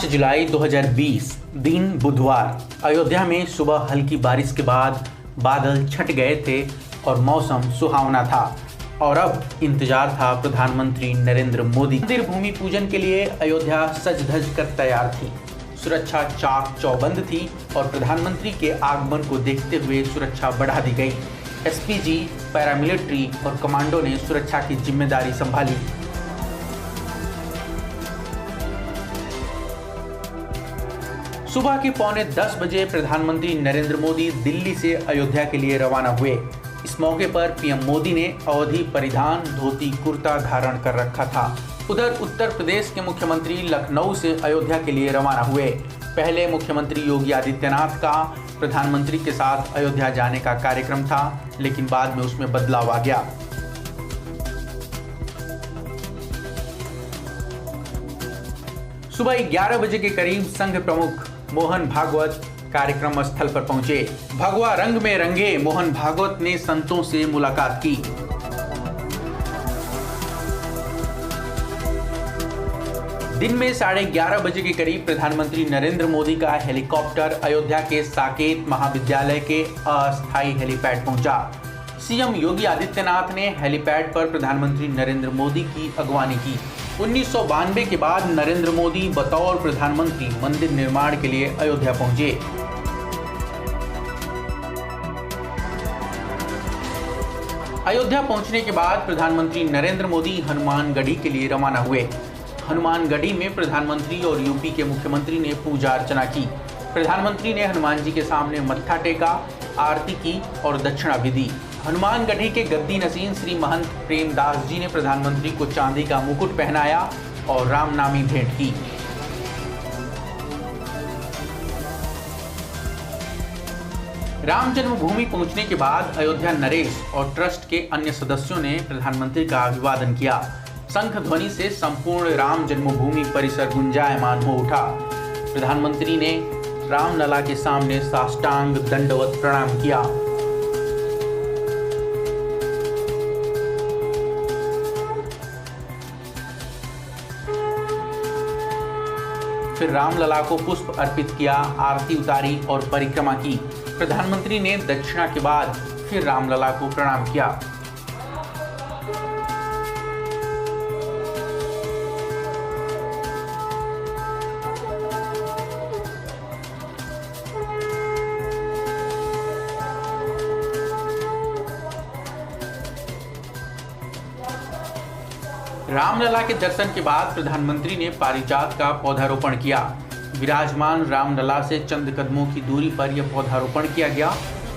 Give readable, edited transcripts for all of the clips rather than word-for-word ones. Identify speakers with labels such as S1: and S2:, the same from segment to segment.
S1: 5 जुलाई 2020 दिन बुधवार। अयोध्या में सुबह हल्की बारिश के बाद बादल छट गए थे और मौसम सुहावना था और अब इंतजार था प्रधानमंत्री नरेंद्र मोदी। मंदिर भूमि पूजन के लिए अयोध्या सज धज कर तैयार थी। सुरक्षा चाक चौबंद थी और प्रधानमंत्री के आगमन को देखते हुए सुरक्षा बढ़ा दी गई। एसपीजी, पैरामिलिट्री और कमांडो ने सुरक्षा की जिम्मेदारी संभाली। सुबह के 9:45 बजे प्रधानमंत्री नरेंद्र मोदी दिल्ली से अयोध्या के लिए रवाना हुए। इस मौके पर पीएम मोदी ने अवधी परिधान, धोती कुर्ता धारण कर रखा था। उधर उत्तर प्रदेश के मुख्यमंत्री लखनऊ से अयोध्या के लिए रवाना हुए। पहले मुख्यमंत्री योगी आदित्यनाथ का प्रधानमंत्री के साथ अयोध्या जाने का कार्यक्रम था, लेकिन बाद में उसमें बदलाव आ गया। सुबह 11 बजे के करीब संघ प्रमुख मोहन भागवत कार्यक्रम स्थल पर पहुंचे। भगवा रंग में रंगे मोहन भागवत ने संतों से मुलाकात की। दिन में 11:30 बजे के करीब प्रधानमंत्री नरेंद्र मोदी का हेलीकॉप्टर अयोध्या के साकेत महाविद्यालय के अस्थायी हेलीपैड पहुंचा। सीएम योगी आदित्यनाथ ने हेलीपैड पर प्रधानमंत्री नरेंद्र मोदी की अगवानी की। 1992 के बाद नरेंद्र मोदी बतौर प्रधानमंत्री मंदिर निर्माण के लिए अयोध्या पहुंचे। अयोध्या पहुंचने के बाद प्रधानमंत्री नरेंद्र मोदी हनुमानगढ़ी के लिए रवाना हुए। हनुमानगढ़ी में प्रधानमंत्री और यूपी के मुख्यमंत्री ने पूजा अर्चना की। प्रधानमंत्री ने हनुमान जी के सामने मत्था टेका, आरती की और दक्षिणा भी दी। हनुमानगढ़ी के गद्दी नसीन श्री महंत प्रेमदास जी ने प्रधानमंत्री को चांदी का मुकुट पहनाया और रामनामी भेंट की। राम जन्मभूमि पहुंचने के बाद अयोध्या नरेश और ट्रस्ट के अन्य सदस्यों ने प्रधानमंत्री का अभिवादन किया। शंख ध्वनि से संपूर्ण राम जन्मभूमि परिसर गुंजायमान हो उठा। प्रधानमंत्री ने रामलला के सामने साष्टांग दंडवत प्रणाम किया। फिर रामलला को पुष्प अर्पित किया, आरती उतारी और परिक्रमा की। प्रधानमंत्री ने दक्षिणा के बाद फिर रामलला को प्रणाम किया। रामलला के दर्शन के बाद प्रधानमंत्री ने पारिजात का पौधारोपण किया। विराजमान रामलला से चंद कदमों की दूरी पर यह पौधारोपण किया गया।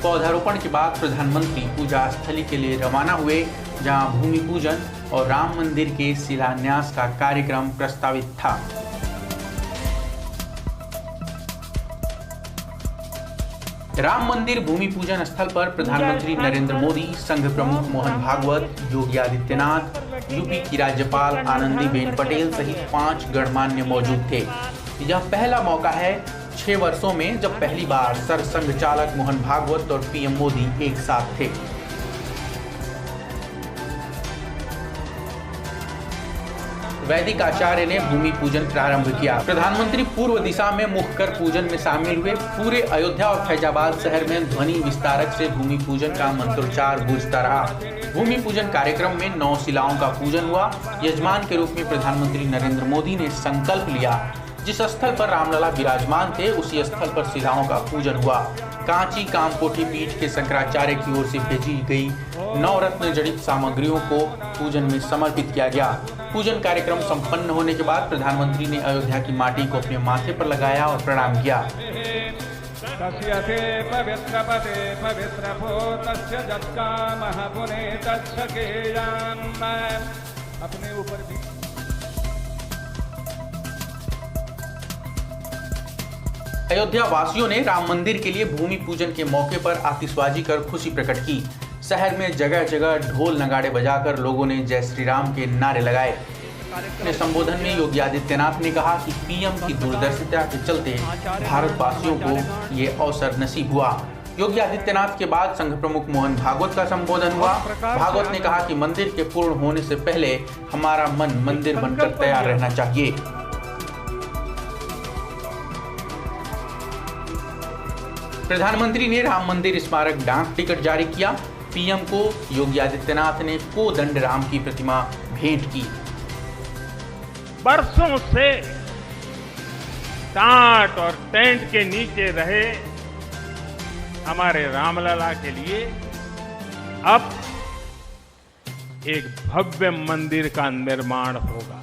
S1: पौधारोपण के बाद प्रधानमंत्री पूजा स्थली के लिए रवाना हुए, जहां भूमि पूजन और राम मंदिर के शिलान्यास का कार्यक्रम प्रस्तावित था। राम मंदिर भूमि पूजन स्थल पर प्रधानमंत्री नरेंद्र मोदी, संघ प्रमुख मोहन भागवत, योगी आदित्यनाथ, यूपी की राज्यपाल आनंदीबेन पटेल सहित 5 गणमान्य मौजूद थे। यह पहला मौका है 6 वर्षों में जब पहली बार सरसंघ चालक मोहन भागवत और पीएम मोदी एक साथ थे। वैदिक आचार्य ने भूमि पूजन प्रारंभ किया। प्रधानमंत्री पूर्व दिशा में मुख कर पूजन में शामिल हुए। पूरे अयोध्या और फैजाबाद शहर में ध्वनि विस्तारक से भूमि पूजन का मंत्रोच्चार गूंजता रहा। भूमि पूजन कार्यक्रम में 9 शिलाओं का पूजन हुआ। यजमान के रूप में प्रधानमंत्री नरेंद्र मोदी ने संकल्प लिया। जिस स्थल पर रामलला विराजमान थे, उसी स्थल पर शिलाओं का पूजन हुआ। कांची कामकोठी पीठ के शंकराचार्य की ओर से भेजी गई 9 रत्न जड़ित सामग्रियों को पूजन में समर्पित किया गया। पूजन कार्यक्रम संपन्न होने के बाद प्रधानमंत्री ने अयोध्या की माटी को अपने माथे पर लगाया और प्रणाम किया। अपने ऊपर भी अयोध्या वासियों ने राम मंदिर के लिए भूमि पूजन के मौके पर आतिशबाजी कर खुशी प्रकट की। शहर में जगह जगह ढोल नगाड़े बजाकर लोगों ने जय श्री राम के नारे लगाए। अपने संबोधन में योगी आदित्यनाथ ने कहा कि पीएम की दूरदर्शिता के चलते भारतवासियों को ये अवसर नसीब हुआ। योगी आदित्यनाथ के बाद संघ प्रमुख मोहन भागवत का संबोधन हुआ। भागवत ने कहा कि मंदिर के पूर्ण होने से पहले हमारा मन मंदिर बनकर तैयार रहना चाहिए। प्रधानमंत्री ने राम मंदिर स्मारक डाक टिकट जारी किया। पीएम को योगी आदित्यनाथ ने कोदंड राम की प्रतिमा भेंट की।
S2: बरसों से टाट और टेंट के नीचे रहे हमारे रामलला के लिए अब एक भव्य मंदिर का निर्माण होगा।